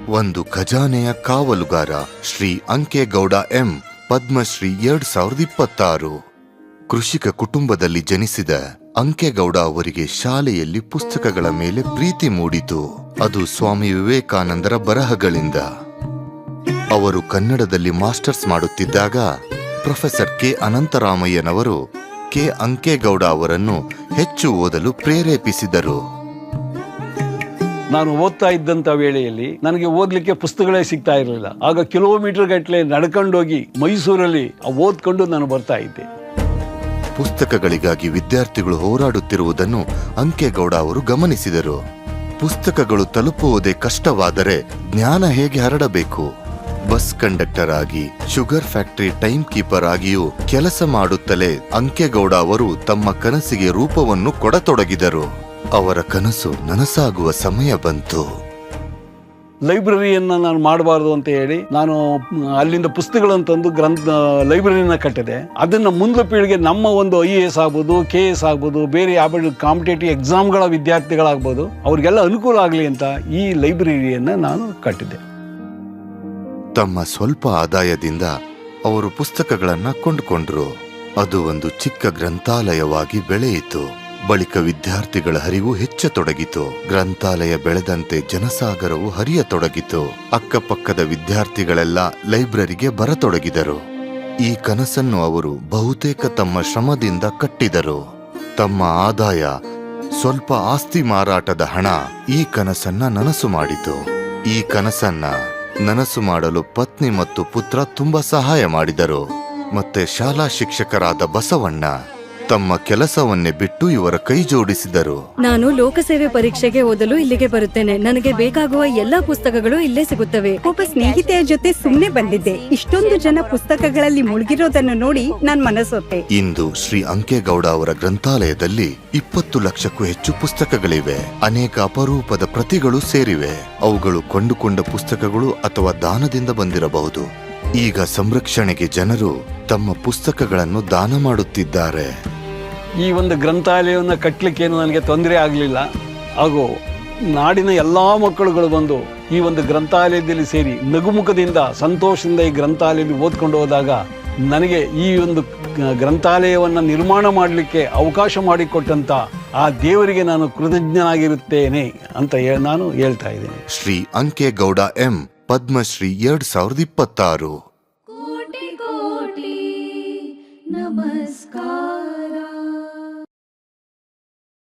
ಒಂದು ಖಜಾನೆಯ ಕಾವಲುಗಾರ ಶ್ರೀ ಅಂಕೇಗೌಡ ಎಂ, ಪದ್ಮಶ್ರೀ 2026. ಕೃಷಿಕ ಕುಟುಂಬದಲ್ಲಿ ಜನಿಸಿದ ಅಂಕೇಗೌಡ ಅವರಿಗೆ ಶಾಲೆಯಲ್ಲಿ ಪುಸ್ತಕಗಳ ಮೇಲೆ ಪ್ರೀತಿ ಮೂಡಿತು. ಅದು ಸ್ವಾಮಿ ವಿವೇಕಾನಂದರ ಬರಹಗಳಿಂದ. ಅವರು ಕನ್ನಡದಲ್ಲಿ ಮಾಸ್ಟರ್ಸ್ ಮಾಡುತ್ತಿದ್ದಾಗ ಪ್ರೊಫೆಸರ್ ಕೆ ಅನಂತರಾಮಯ್ಯನವರು ಕೆ ಅಂಕೇಗೌಡ ಅವರನ್ನು ಹೆಚ್ಚು ಓದಲು ಪ್ರೇರೇಪಿಸಿದರು. ನಾನು ಓದ್ತಾ ಇದ್ದಂಥ ವೇಳೆಯಲ್ಲಿ ನನಗೆ ಓದಲಿಕ್ಕೆ ಪುಸ್ತಕಗಳೇ ಸಿಗ್ತಾ ಇರಲಿಲ್ಲ. ಆಗ ಕಿಲೋಮೀಟರ್ ಗಟ್ಟಲೆ ನಡ್ಕೊಂಡೋಗಿ ಮೈಸೂರಲ್ಲಿ ಓದ್ಕೊಂಡು ನಾನು ಬರ್ತಾ ಇದ್ದೆ. ಪುಸ್ತಕಗಳಿಗಾಗಿ ವಿದ್ಯಾರ್ಥಿಗಳು ಹೋರಾಡುತ್ತಿರುವುದನ್ನು ಅಂಕೇಗೌಡ ಅವರು ಗಮನಿಸಿದರು. ಪುಸ್ತಕಗಳು ತಲುಪುವುದೇ ಕಷ್ಟವಾದರೆ ಜ್ಞಾನ ಹೇಗೆ ಹರಡಬೇಕು? ಬಸ್ ಕಂಡಕ್ಟರ್ ಆಗಿ, ಶುಗರ್ ಫ್ಯಾಕ್ಟರಿ ಟೈಮ್ ಕೀಪರ್ ಆಗಿಯೂ ಕೆಲಸ ಮಾಡುತ್ತಲೇ ಅಂಕೇಗೌಡ ಅವರು ತಮ್ಮ ಕನಸಿಗೆ ರೂಪವನ್ನು ಕೊಡತೊಡಗಿದರು. ಅವರ ಕನಸು ನನಸಾಗುವ ಸಮಯ ಬಂತು. ಲೈಬ್ರರಿಯನ್ನು ನಾನು ಮಾಡಬಾರ್ದು ಅಂತ ಹೇಳಿ ನಾನು ಅಲ್ಲಿಂದ ಪುಸ್ತಕಗಳನ್ನು ತಂದು ಲೈಬ್ರರಿನ ಕಟ್ಟಿದೆ. ಅದನ್ನು ಮುಂದೆ ಪೀಳಿಗೆ ನಮ್ಮ ಒಂದು IAS ಆಗ್ಬೋದು, KS ಆಗ್ಬೋದು, ಬೇರೆ ಯಾವ ಕಾಂಪಿಟೇಟಿವ್ ಎಕ್ಸಾಮ್ಗಳ ವಿದ್ಯಾರ್ಥಿಗಳಾಗ್ಬೋದು, ಅವ್ರಿಗೆಲ್ಲ ಅನುಕೂಲ ಆಗಲಿ ಅಂತ ಈ ಲೈಬ್ರರಿಯನ್ನು ನಾನು ಕಟ್ಟಿದ್ದೆ. ತಮ್ಮ ಸ್ವಲ್ಪ ಆದಾಯದಿಂದ ಅವರು ಪುಸ್ತಕಗಳನ್ನ ಕೊಂಡುಕೊಂಡ್ರು. ಅದು ಒಂದು ಚಿಕ್ಕ ಗ್ರಂಥಾಲಯವಾಗಿ ಬೆಳೆಯಿತು. ಬಳಿಕ ವಿದ್ಯಾರ್ಥಿಗಳ ಹರಿವು ಹೆಚ್ಚತೊಡಗಿತು. ಗ್ರಂಥಾಲಯ ಬೆಳೆದಂತೆ ಜನಸಾಗರವು ಹರಿಯತೊಡಗಿತು. ಅಕ್ಕಪಕ್ಕದ ವಿದ್ಯಾರ್ಥಿಗಳೆಲ್ಲ ಲೈಬ್ರರಿಗೆ ಬರತೊಡಗಿದರು. ಈ ಕನಸನ್ನು ಅವರು ಬಹುತೇಕ ತಮ್ಮ ಶ್ರಮದಿಂದ ಕಟ್ಟಿದರು. ತಮ್ಮ ಆದಾಯ, ಸ್ವಲ್ಪ ಆಸ್ತಿ ಮಾರಾಟದ ಹಣ ಈ ಕನಸನ್ನ ನನಸು ಮಾಡಿತು. ಈ ಕನಸನ್ನ ನನಸು ಮಾಡಲು ಪತ್ನಿ ಮತ್ತು ಪುತ್ರ ತುಂಬಾ ಸಹಾಯ ಮಾಡಿದರು. ಮತ್ತೆ ಶಾಲಾ ಶಿಕ್ಷಕರಾದ ಬಸವಣ್ಣ ತಮ್ಮ ಕೆಲಸವನ್ನೇ ಬಿಟ್ಟು ಇವರ ಕೈ ಜೋಡಿಸಿದರು. ನಾನು ಲೋಕಸೇವೆ ಪರೀಕ್ಷೆಗೆ ಓದಲು ಇಲ್ಲಿಗೆ ಬರುತ್ತೇನೆ. ನನಗೆ ಬೇಕಾಗುವ ಎಲ್ಲಾ ಪುಸ್ತಕಗಳು ಇಲ್ಲೇ ಸಿಗುತ್ತವೆ. ಒಬ್ಬ ಸ್ನೇಹಿತೆಯ ಜೊತೆ ಸುಮ್ಮನೆ ಬಂದಿದ್ದೆ. ಇಷ್ಟೊಂದು ಜನ ಪುಸ್ತಕಗಳಲ್ಲಿ ಮುಳುಗಿರೋದನ್ನು ನೋಡಿ ನಾನು ಮನಸೋತೆ. ಇಂದು ಶ್ರೀ ಅಂಕೇಗೌಡ ಅವರ ಗ್ರಂಥಾಲಯದಲ್ಲಿ 20 ಲಕ್ಷಕ್ಕೂ ಹೆಚ್ಚು ಪುಸ್ತಕಗಳಿವೆ. ಅನೇಕ ಅಪರೂಪದ ಪ್ರತಿಗಳು ಸೇರಿವೆ. ಅವುಗಳು ಕೊಂಡುಕೊಂಡ ಪುಸ್ತಕಗಳು ಅಥವಾ ದಾನದಿಂದ ಬಂದಿರಬಹುದು. ಈಗ ಸಂರಕ್ಷಣೆಗೆ ಜನರು ತಮ್ಮ ಪುಸ್ತಕಗಳನ್ನು ದಾನ ಮಾಡುತ್ತಿದ್ದಾರೆ. ಈ ಒಂದು ಗ್ರಂಥಾಲಯವನ್ನು ಕಟ್ಟಲಿಕ್ಕೇನು ನನಗೆ ತೊಂದರೆ ಆಗಲಿಲ್ಲ. ಹಾಗೂ ನಾಡಿನ ಎಲ್ಲ ಮಕ್ಕಳುಗಳು ಬಂದು ಈ ಒಂದು ಗ್ರಂಥಾಲಯದಲ್ಲಿ ಸೇರಿ ನಗುಮುಖದಿಂದ ಸಂತೋಷದಿಂದ ಈ ಗ್ರಂಥಾಲಯದಲ್ಲಿ ಓದ್ಕೊಂಡು ಹೋದಾಗ ನನಗೆ ಈ ಒಂದು ಗ್ರಂಥಾಲಯವನ್ನು ನಿರ್ಮಾಣ ಮಾಡಲಿಕ್ಕೆ ಅವಕಾಶ ಮಾಡಿಕೊಟ್ಟಂತ ಆ ದೇವರಿಗೆ ನಾನು ಕೃತಜ್ಞನಾಗಿರುತ್ತೇನೆ ಅಂತ ನಾನು ಹೇಳ್ತಾ ಇದ್ದೀನಿ. ಶ್ರೀ ಅಂಕೇಗೌಡ ಎಂ, ಪದ್ಮಶ್ರೀ 2026. ಕೋಟಿ ಕೋಟಿ ನಮಸ್ಕಾರ.